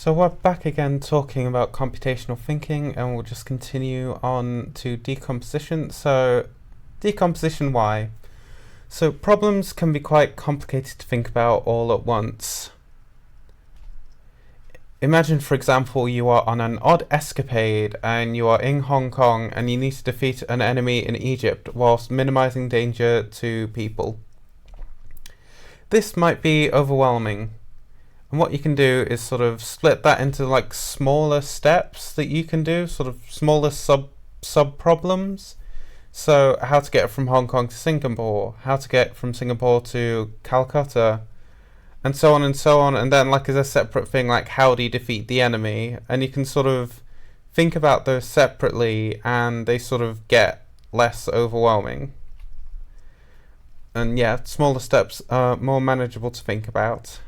So we're back again talking about computational thinking, and we'll just continue on to decomposition. So decomposition, why? So problems can be quite complicated to think about all at once. Imagine, for example, you are on an odd escapade and you are in Hong Kong and you need to defeat an enemy in Egypt whilst minimizing danger to people. This might be overwhelming. And what you can do is sort of split that into like smaller steps that you can do, sort of smaller sub problems. So how to get from Hong Kong to Singapore, how to get from Singapore to Calcutta, and so on and so on. And then like as a separate thing, like how do you defeat the enemy? And you can sort of think about those separately and they sort of get less overwhelming. And yeah, smaller steps are more manageable to think about.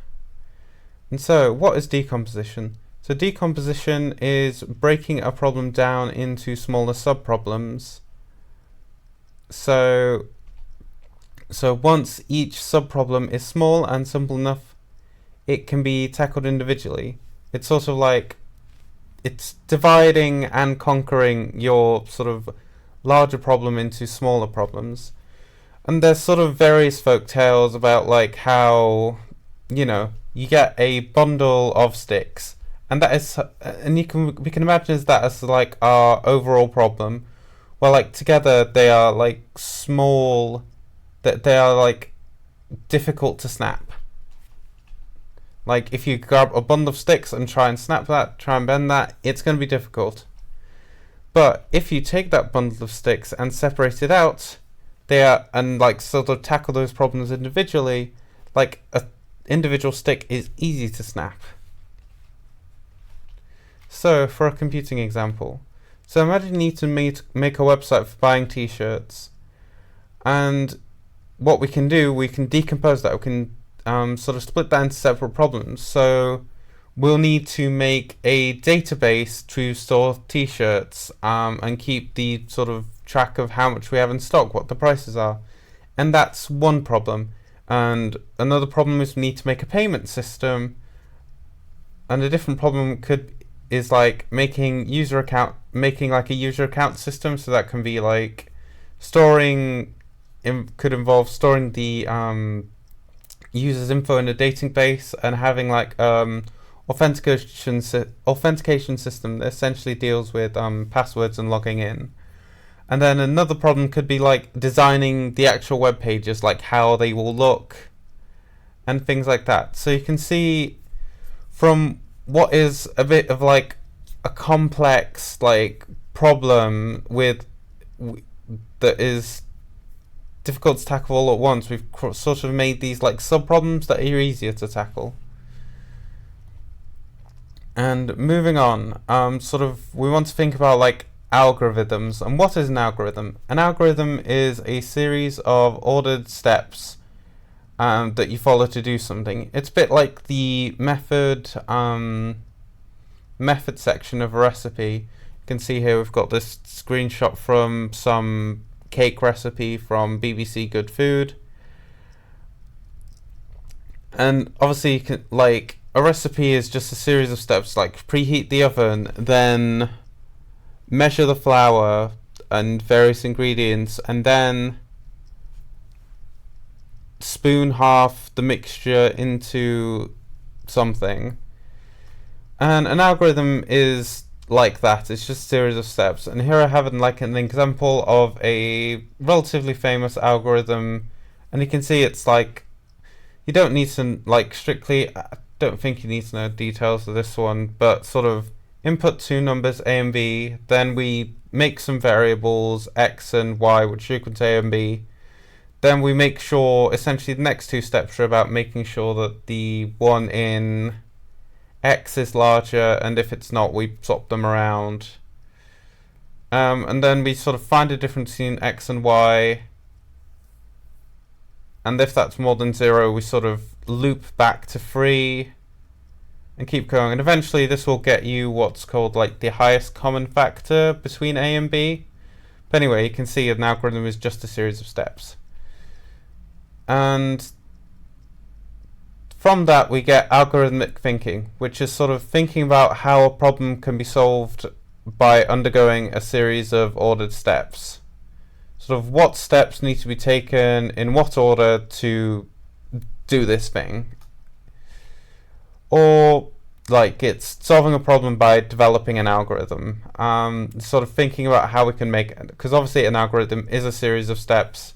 And so, what is decomposition? So decomposition is breaking a problem down into smaller subproblems. So once each subproblem is small and simple enough, it can be tackled individually. It's sort of like it's dividing and conquering your sort of larger problem into smaller problems. And there's sort of various folk tales about like how, you get a bundle of sticks, and that is, and we can imagine that as like our overall problem. Well, like together they are like small, that they are like difficult to snap. Like if you grab a bundle of sticks and try and snap that, try and bend that, it's going to be difficult. But if you take that bundle of sticks and separate it out, and like sort of tackle those problems individually, like a individual stick is easy to snap. So for a computing example, so imagine you need to make a website for buying t-shirts, and what we can do, we can decompose that. We can sort of split that into separate problems. So we'll need to make a database to store t-shirts and keep the sort of track of how much we have in stock, what the prices are, and that's one problem. And another problem is we need to make a payment system, and a different problem is like making like a user account system. So that can be like could involve storing the user's info in a database and having like authentication system that essentially deals with passwords and logging in. And then another problem could be like designing the actual web pages, like how they will look and things like that. So you can see from what is a bit of like a complex like problem that is difficult to tackle all at once, we've sort of made these like sub-problems that are easier to tackle. And moving on, we want to think about like algorithms. And what is an algorithm? An algorithm is a series of ordered steps that you follow to do something. It's a bit like the method section of a recipe. You can see here we've got this screenshot from some cake recipe from BBC Good Food. And obviously you can, like, a recipe is just a series of steps, like preheat the oven, then measure the flour and various ingredients, and then spoon half the mixture into something. And an algorithm is like that. It's just a series of steps. And here I have like an example of a relatively famous algorithm, and you can see it's like you don't need to like strictly, I don't think you need to know details of this one, but sort of input two numbers a and b, then we make some variables x and y which equal to a and b. Then we make sure, essentially the next two steps are about making sure that the one in x is larger, and if it's not, we swap them around. And then we sort of find a difference between x and y, and if that's more than 0, we sort of loop back to 3 and keep going, and eventually this will get you what's called like the highest common factor between a and b. But anyway, you can see an algorithm is just a series of steps. And from that we get algorithmic thinking, which is sort of thinking about how a problem can be solved by undergoing a series of ordered steps. Sort of what steps need to be taken in what order to do this thing. Or like it's solving a problem by developing an algorithm. Sort of thinking about how we can make, because obviously an algorithm is a series of steps.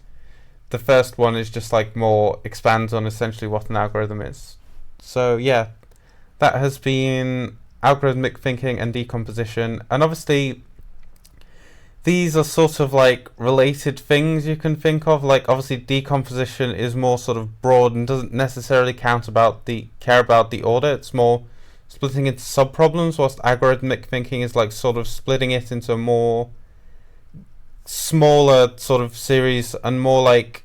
The first one is just like more expands on essentially what an algorithm is. So yeah, that has been algorithmic thinking and decomposition. And obviously these are sort of like related things you can think of. Like obviously decomposition is more sort of broad and doesn't necessarily care about the order. It's more splitting into sub-problems, whilst algorithmic thinking is like sort of splitting it into more smaller sort of series and more like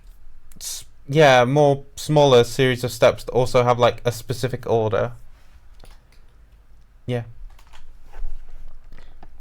more smaller series of steps that also have like a specific order. Yeah.